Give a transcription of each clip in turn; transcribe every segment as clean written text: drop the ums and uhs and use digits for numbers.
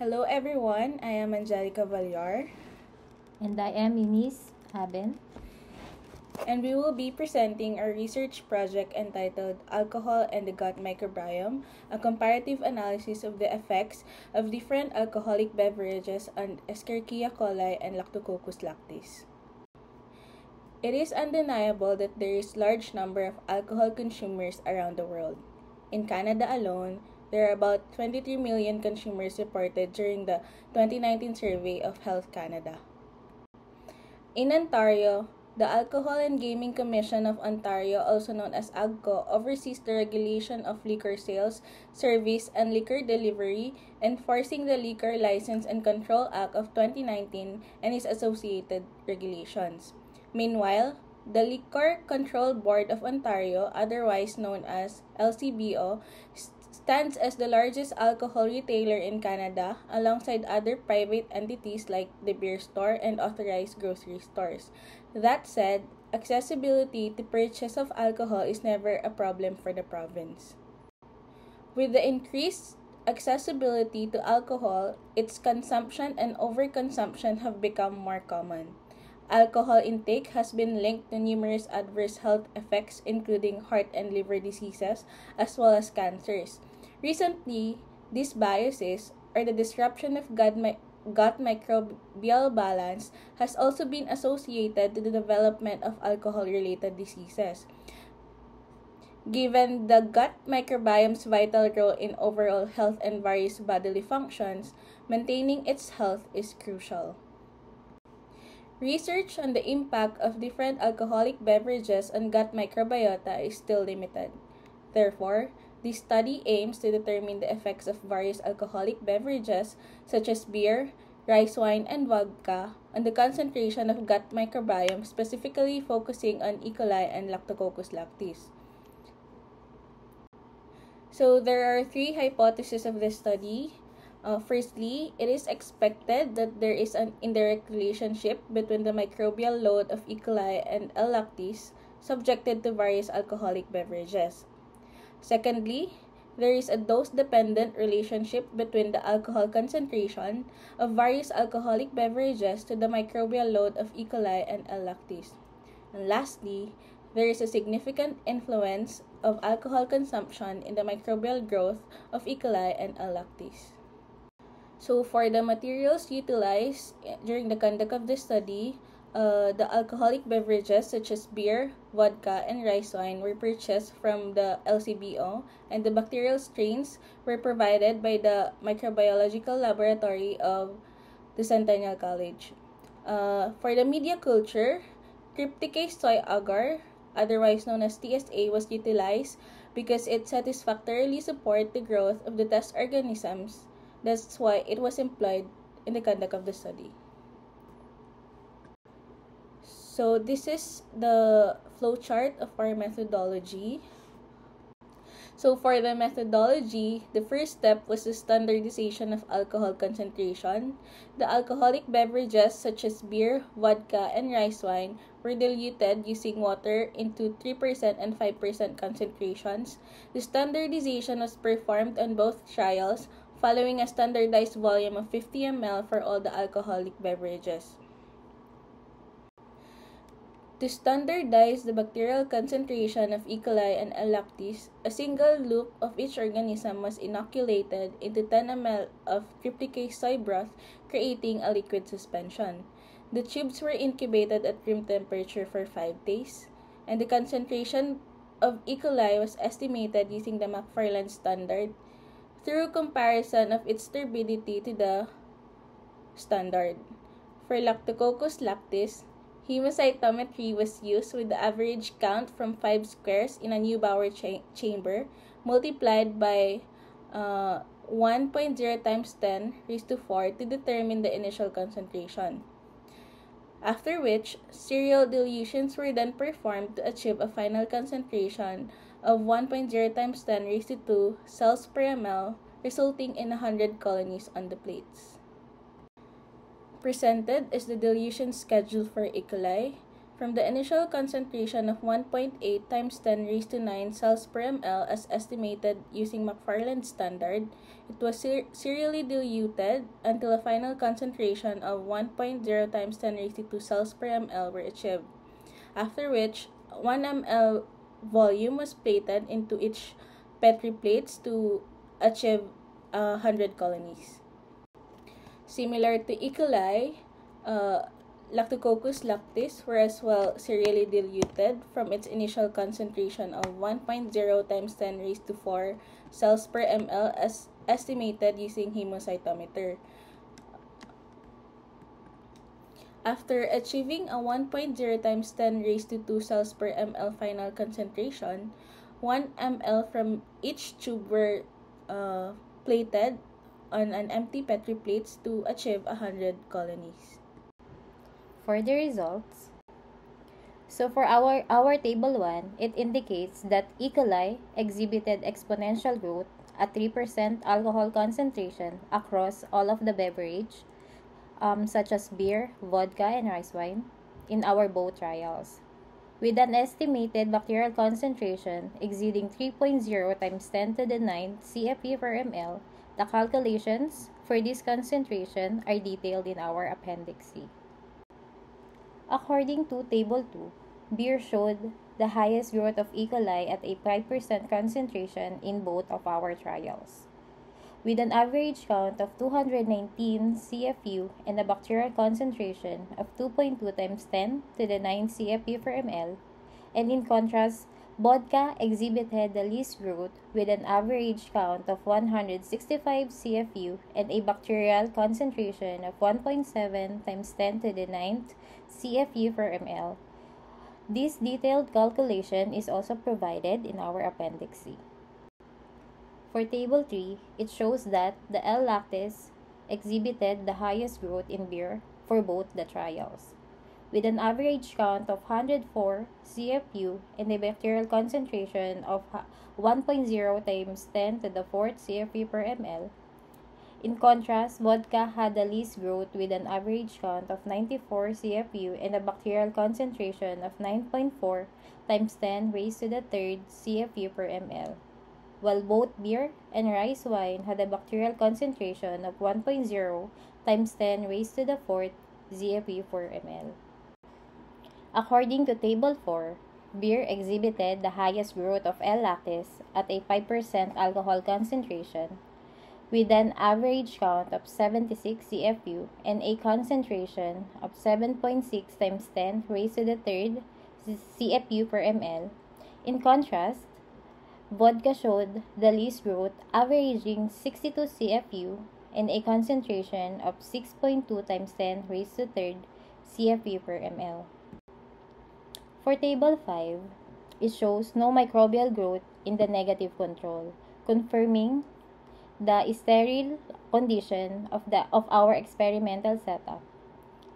Hello everyone, I am Angelica Villar, And I am Eunice Haben. and we will be presenting our research project entitled Alcohol and the Gut Microbiome, a comparative analysis of the effects of different alcoholic beverages on Escherichia coli and Lactococcus lactis. It is undeniable that there is large number of alcohol consumers around the world. In Canada alone, there are about 23 million consumers reported during the 2019 survey of Health Canada. In Ontario, the Alcohol and Gaming Commission of Ontario, also known as AGCO, oversees the regulation of liquor sales, service, and liquor delivery, enforcing the Liquor License and Control Act of 2019 and its associated regulations. Meanwhile, the Liquor Control Board of Ontario, otherwise known as LCBO, stands as the largest alcohol retailer in Canada, alongside other private entities like the beer store and authorized grocery stores. That said, accessibility to purchase of alcohol is never a problem for the province. With the increased accessibility to alcohol, its consumption and overconsumption have become more common. Alcohol intake has been linked to numerous adverse health effects, including heart and liver diseases, as well as cancers. Recently, these biases, or the disruption of gut microbial balance, has also been associated to the development of alcohol-related diseases. Given the gut microbiome's vital role in overall health and various bodily functions, maintaining its health is crucial. Research on the impact of different alcoholic beverages on gut microbiota is still limited. Therefore, this study aims to determine the effects of various alcoholic beverages such as beer, rice wine, and vodka on the concentration of gut microbiome, specifically focusing on E. coli and Lactococcus lactis. So there are three hypotheses of this study. Firstly, it is expected that there is an indirect relationship between the microbial load of E. coli and L. lactis subjected to various alcoholic beverages. Secondly, there is a dose-dependent relationship between the alcohol concentration of various alcoholic beverages to the microbial load of E. coli and L. lactis. And lastly, there is a significant influence of alcohol consumption in the microbial growth of E. coli and L. lactis. So for the materials utilized during the conduct of the study, the alcoholic beverages such as beer, vodka, and rice wine were purchased from the LCBO, and the bacterial strains were provided by the microbiological laboratory of the Centennial College. For the media culture, Crypticase soy agar, otherwise known as TSA, was utilized because it satisfactorily supported the growth of the test organisms. That's why it was employed in the conduct of the study. So this is the flowchart of our methodology. So for the methodology, the first step was the standardization of alcohol concentration. The alcoholic beverages such as beer, vodka, and rice wine were diluted using water into 3% and 5% concentrations. The standardization was performed on both trials, following a standardized volume of 50 ml for all the alcoholic beverages. To standardize the bacterial concentration of E. coli and L. lactis, a single loop of each organism was inoculated into 10 ml of Crypticase soy broth, creating a liquid suspension. The tubes were incubated at room temperature for 5 days, and the concentration of E. coli was estimated using the McFarland standard through comparison of its turbidity to the standard. For Lactococcus lactis, hemocytometry was used with the average count from 5 squares in a Neubauer chamber multiplied by 1.0 times 10 raised to 4 to determine the initial concentration. After which, serial dilutions were then performed to achieve a final concentration of 1.0 times 10 raised to 2 cells per ml, resulting in 100 colonies on the plates. Presented is the dilution schedule for E. coli. From the initial concentration of 1.8 times 10 raised to 9 cells per ml as estimated using McFarland's standard, it was serially diluted until a final concentration of 1.0 times 10 raised to 2 cells per ml were achieved, after which 1 ml volume was plated into each Petri plates to achieve 100 colonies. Similar to E. coli, Lactococcus lactis were as well serially diluted from its initial concentration of 1.0 times 10 raised to 4 cells per ml as estimated using hemocytometer. After achieving a 1.0 times 10 raised to 2 cells per ml final concentration, 1 ml from each tube were plated on an empty Petri plates to achieve 100 colonies. For the results, so for our table 1, it indicates that E. coli exhibited exponential growth at 3% alcohol concentration across all of the beverage, such as beer, vodka, and rice wine, in our both trials, with an estimated bacterial concentration exceeding 3.0 times 10 to the 9 CFU per ml. The calculations for this concentration are detailed in our Appendix C. According to Table 2, beer showed the highest growth of E. coli at a 5% concentration in both of our trials, with an average count of 219 CFU and a bacterial concentration of 2.2 times 10 to the 9 CFU per ml, and in contrast, vodka exhibited the least growth with an average count of 165 CFU and a bacterial concentration of 1.7 times 10 to the 9th CFU per ml. This detailed calculation is also provided in our Appendix C. For Table 3, it shows that the L-lactis exhibited the highest growth in beer for both the trials, with an average count of 104 CFU and a bacterial concentration of 1.0 times 10 to the 4th CFU per ml. In contrast, vodka had the least growth with an average count of 94 CFU and a bacterial concentration of 9.4 times 10 raised to the 3rd CFU per ml, while both beer and rice wine had a bacterial concentration of 1.0 times 10 raised to the 4th CFU per ml. According to Table 4, beer exhibited the highest growth of L-lactis at a 5% alcohol concentration, with an average count of 76 CFU and a concentration of 7.6 times 10 raised to the 3rd CFU per ml. In contrast, vodka showed the least growth, averaging 62 CFU and a concentration of 6.2 times 10 raised to 3rd CFU per ml. For Table 5, it shows no microbial growth in the negative control, confirming the sterile condition of our experimental setup.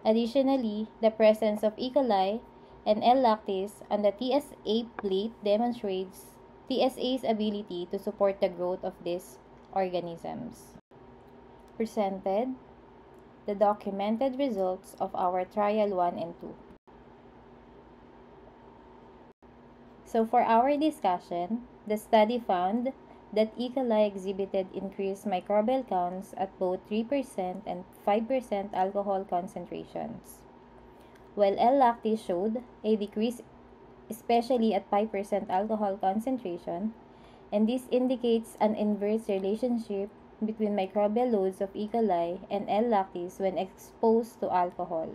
Additionally, the presence of E. coli and L-lactis on the TSA plate demonstrates TSA's ability to support the growth of these organisms. Presented the documented results of our Trial 1 and 2. So for our discussion, the study found that E. coli exhibited increased microbial counts at both 3% and 5% alcohol concentrations, while L-lactis showed a decrease especially at 5% alcohol concentration, and this indicates an inverse relationship between microbial loads of E. coli and L-lactis when exposed to alcohol.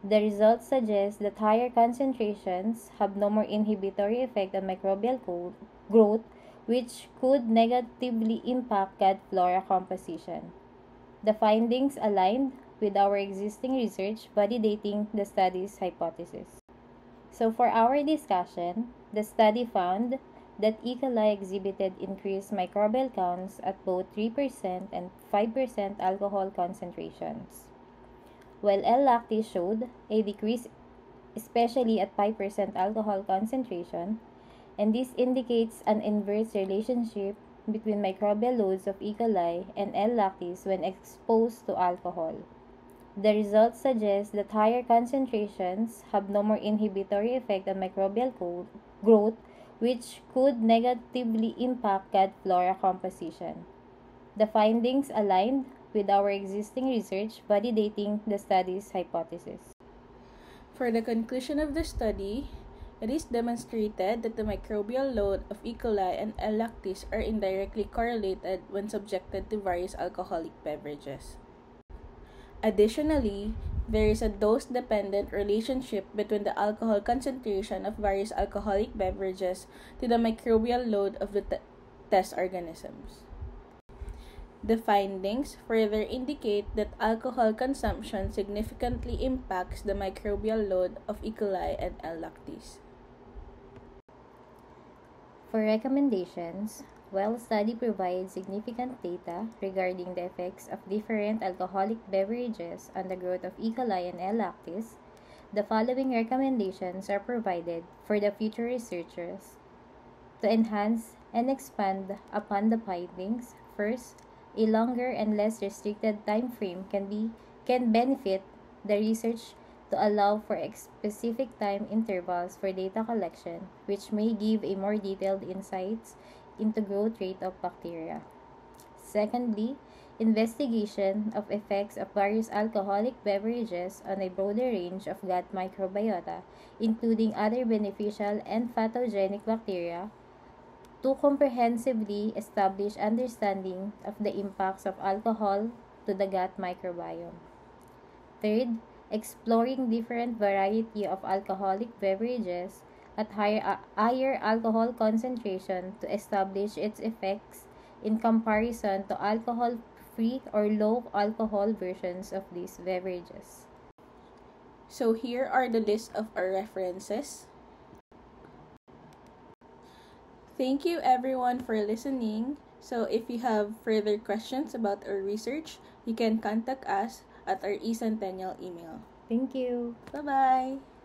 The results suggest that higher concentrations have no more inhibitory effect on microbial growth, which could negatively impact gut flora composition. The findings aligned with our existing research validating the study's hypothesis. So for our discussion, the study found that E. coli exhibited increased microbial counts at both 3% and 5% alcohol concentrations, while L-lactis showed a decrease especially at 5% alcohol concentration, and this indicates an inverse relationship between microbial loads of E. coli and L-lactis when exposed to alcohol. The results suggest that higher concentrations have no more inhibitory effect on microbial growth, which could negatively impact gut flora composition. The findings aligned with our existing research, validating the study's hypothesis. For the conclusion of the study, it is demonstrated that the microbial load of E. coli and L. lactis are indirectly correlated when subjected to various alcoholic beverages. Additionally, there is a dose-dependent relationship between the alcohol concentration of various alcoholic beverages to the microbial load of the test organisms. The findings further indicate that alcohol consumption significantly impacts the microbial load of E. coli and L. lactis. For recommendations, while the study provides significant data regarding the effects of different alcoholic beverages on the growth of E. coli and L. lactis, the following recommendations are provided for the future researchers to enhance and expand upon the findings. First, a longer and less restricted time frame can benefit the research to allow for specific time intervals for data collection, which may give a more detailed insights into growth rate of bacteria. Secondly, investigation of effects of various alcoholic beverages on a broader range of gut microbiota, including other beneficial and pathogenic bacteria, to comprehensively establish understanding of the impacts of alcohol to the gut microbiome. Third, exploring different variety of alcoholic beverages at higher alcohol concentration to establish its effects in comparison to alcohol-free or low-alcohol versions of these beverages. So here are the list of our references. Thank you everyone for listening. So if you have further questions about our research, you can contact us at our eCentennial email. Thank you. Bye-bye!